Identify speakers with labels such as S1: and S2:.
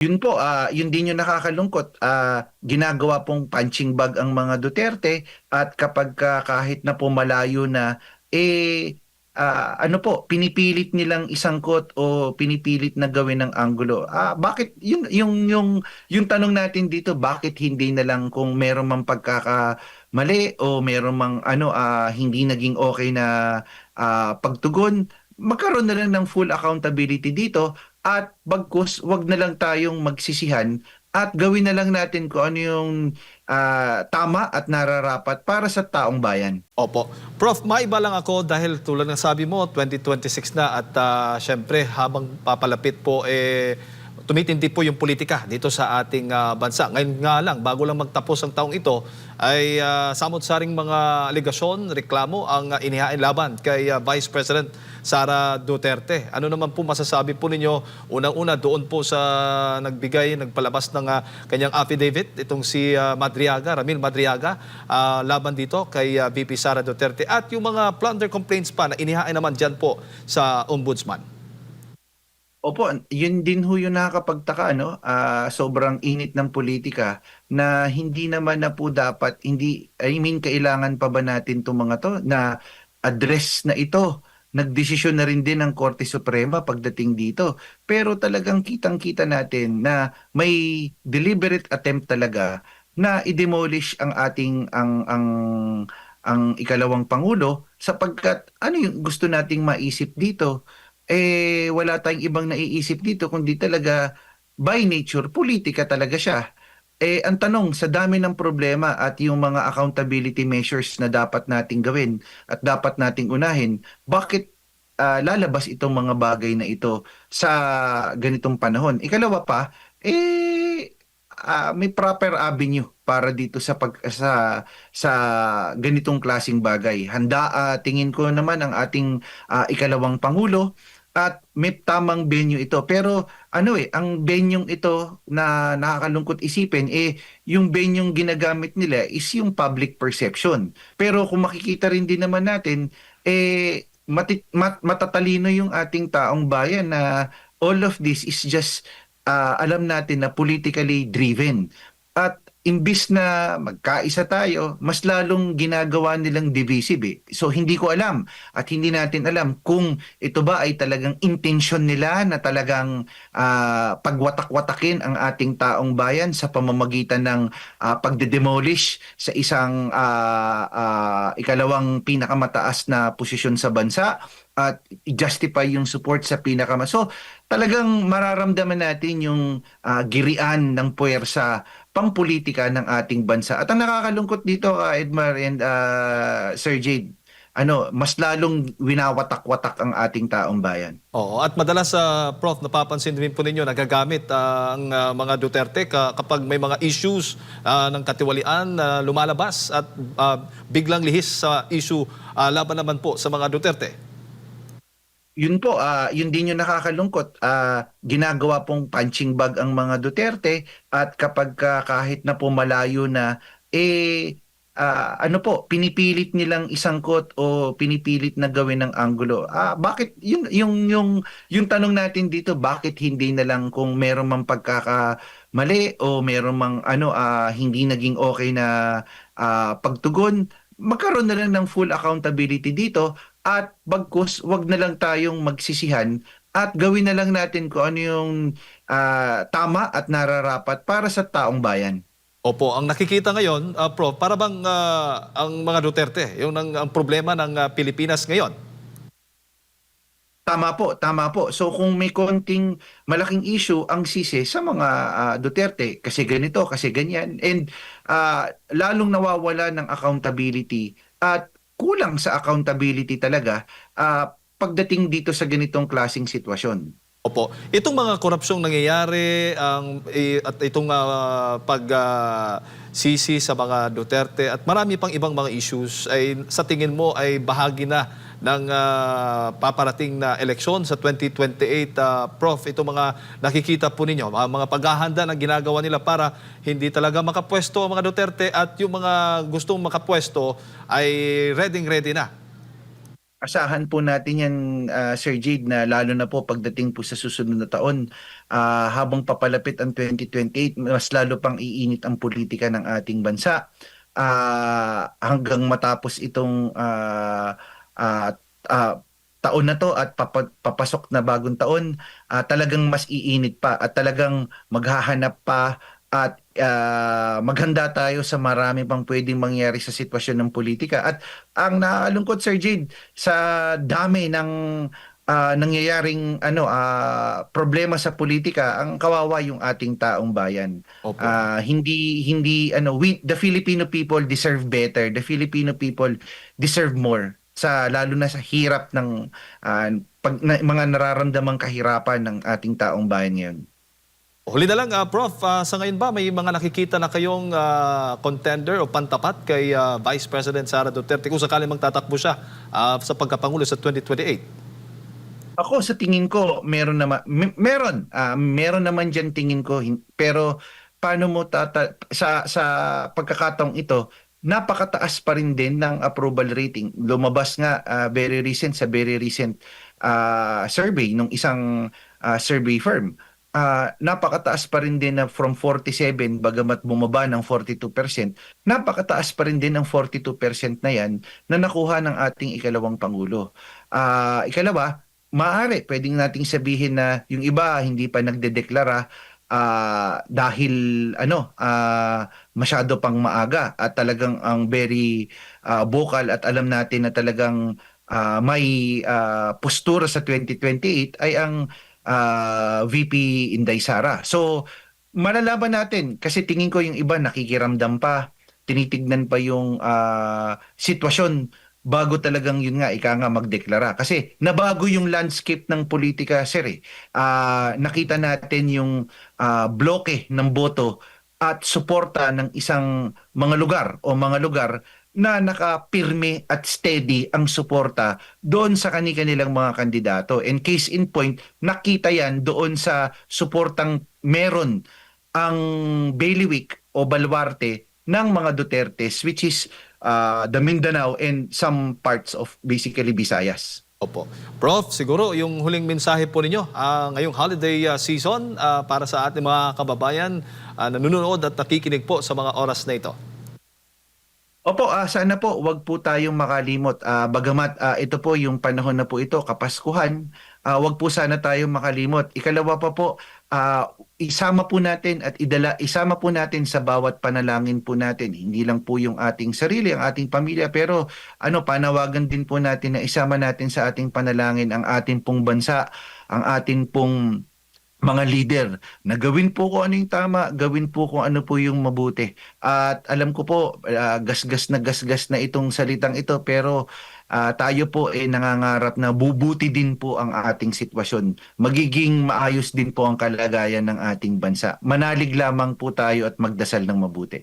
S1: Yun po, yun din yung nakakalungkot. Ginagawa pong punching bag ang mga Duterte at kapag kahit na po malayo na, ano po, pinipilit nilang isangkot o pinipilit na gawin ng anggulo. Bakit, yung tanong natin dito, bakit hindi na lang kung meron mang pagkakamali o meron mang hindi naging okay na pagtugon, magkaroon na lang ng full accountability dito at bagkus, wag na lang tayong magsisihan at gawin na lang natin kung ano yung tama at nararapat para sa taong bayan.
S2: Opo. Prof, maiba lang ako dahil tulad ng sabi mo, 2026 na at syempre habang papalapit po, tumitindi po yung politika dito sa ating bansa. Ngayon nga lang, bago lang magtapos ang taong ito, ay samot-saring mga aligasyon, reklamo ang inihain laban kay Vice President Sara Duterte. Ano naman po masasabi po ninyo, unang-una doon po sa nagpalabas ng kanyang affidavit, itong si Ramil Madriaga, laban dito kay VP Sara Duterte at yung mga plunder complaints pa na inihain naman dyan po sa Ombudsman.
S1: Opo, yun din ho yung nakakapagtaka, no? Sobrang init ng politika na hindi naman na po dapat, hindi, I mean, kailangan pa ba natin itong mga to na address na ito? Nagdesisyon na rin din ng Korte Suprema pagdating dito. Pero talagang kitang-kita natin na may deliberate attempt talaga na i-demolish ang ating ang ikalawang pangulo sapagkat ano yung gusto nating maisip dito, wala tayong ibang naiisip dito kundi talaga by nature, politika talaga siya. Ang tanong, sa dami ng problema at yung mga accountability measures na dapat nating gawin at dapat nating unahin, bakit lalabas itong mga bagay na ito sa ganitong panahon? Ikalawa pa, may proper avenue para dito sa ganitong klasing bagay. Handa, tingin ko naman ang ating ikalawang pangulo at may tamang venue ito. Pero ang venue ito na nakakalungkot isipin, yung venue ginagamit nila is yung public perception. Pero kung makikita rin din naman natin, matatalino yung ating taong bayan na all of this is just alam natin na politically driven. At imbis na magkaisa tayo, mas lalong ginagawa nilang divisive. So hindi ko alam at hindi natin alam kung ito ba ay talagang intention nila na talagang pagwatak-watakin ang ating taong bayan sa pamamagitan ng pagde-demolish sa isang ikalawang pinakamataas na posisyon sa bansa at justify yung support sa So talagang mararamdaman natin yung girian ng puwersa pampolitika ng ating bansa. At ang nakakalungkot dito, Edmar and Sir Jade, mas lalong winawatak-watak ang ating taong bayan.
S2: Oo, at madalas Prof, napapansin din po ninyo nagagamit ang mga Duterte kapag may mga issues ng katiwalian na lumalabas at biglang lihis sa issue laban naman po sa mga Duterte.
S1: Yun po, yun din yung nakakalungkot. Ginagawa pong punching bag ang mga Duterte at kapag kahit na po malayo na, pinipilit nilang isangkot o pinipilit na gawin ng anggulo. Bakit, yung tanong natin dito, bakit hindi na lang kung meron mang pagkakamali o meron mang hindi naging okay na pagtugon, magkaroon na lang ng full accountability dito at bagkus, wag na lang tayong magsisihan at gawin na lang natin kung ano yung tama at nararapat para sa taong bayan.
S2: Opo, ang nakikita ngayon, Prof, para bang ang mga Duterte, yung ang problema ng Pilipinas ngayon?
S1: Tama po, tama po. So kung may konting malaking issue ang sisi sa mga Duterte, kasi ganito, kasi ganyan, and lalong nawawala ng accountability at kulang sa accountability talaga pagdating dito sa ganitong klasing sitwasyon.
S2: Opo. Itong mga korupsyong nangyayari at itong sisi sa mga Duterte at marami pang ibang mga issues ay sa tingin mo ay bahagi na ng paparating na eleksyon sa 2028, Prof. Itong mga nakikita po ninyo, mga paghahanda na ginagawa nila para hindi talaga makapwesto ang mga Duterte at yung mga gustong makapwesto ay ready na.
S1: Asahan po natin yan, Sir Jade, na lalo na po pagdating po sa susunod na taon, habang papalapit ang 2028, mas lalo pang iinit ang politika ng ating bansa. Hanggang matapos itong ah, ah, taon na to at papasok na bagong taon, talagang mas iinit pa at talagang maghahanap pa at maghanda tayo sa marami pang pwedeng mangyari sa sitwasyon ng politika. At ang naalungkot, Sir Jade, sa dami ng nangyayaring problema sa politika, ang kawawa yung ating taong bayan.
S2: Opo.
S1: Hindi the Filipino people deserve better. The Filipino people deserve more, sa lalo na sa hirap ng mga nararamdamang kahirapan ng ating taong bayan ngayon.
S2: Huli na lang, Prof, sa ngayon ba may mga nakikita na kayong contender o pantapat kay Vice President Sara Duterte kung sakali magtatakbo siya sa pagkapangulo sa 2028?
S1: Ako sa tingin ko meron naman meron naman diyan tingin ko, pero paano mo sa pagkakataong ito, napakataas pa rin din ng approval rating. Lumabas nga very recent survey nung isang survey firm. Napakataas pa rin din na from 47, bagamat bumaba ng 42%, napakataas pa rin din ng 42% na yan na nakuha ng ating ikalawang pangulo. Ikalawa, maaari, pwedeng nating sabihin na yung iba hindi pa nagdedeklara dahil masyado pang maaga at talagang ang very vocal at alam natin na talagang may postura sa 2028 ay ang VP Inday Sara. So, malalaman natin kasi tingin ko yung iba nakikiramdam pa, tinitignan pa yung sitwasyon bago talagang yun nga, ika nga magdeklara. Kasi nabago yung landscape ng politika, sir eh. Nakita natin yung bloke ng boto at suporta ng isang mga lugar o mga lugar na nakapirme at steady ang suporta doon sa kanilang mga kandidato. And case in point, nakita yan doon sa suportang meron ang bailiwick o baluarte ng mga Dutertes, which is the Mindanao and some parts of basically Visayas.
S2: Opo. Prof, siguro yung huling mensahe po ninyo ngayong holiday season para sa ating mga kababayan na nanonood at nakikinig po sa mga oras na ito.
S1: Opo, sana po wag po tayong makalimot. Bagamat ito po yung panahon na po ito, Kapaskuhan, wag po sana tayong makalimot. Ikalawa pa po, isama po natin at isama po natin sa bawat panalangin po natin. Hindi lang po yung ating sarili, ang ating pamilya, pero panawagan din po natin na isama natin sa ating panalangin ang ating pong bansa, ang ating pong mga leader, na gawin po kung ano yung tama, gawin po kung ano po yung mabuti. At alam ko po, gasgas na itong salitang ito, pero tayo po nangangarap na bubuti din po ang ating sitwasyon. Magiging maayos din po ang kalagayan ng ating bansa. Manalig lamang po tayo at magdasal ng mabuti.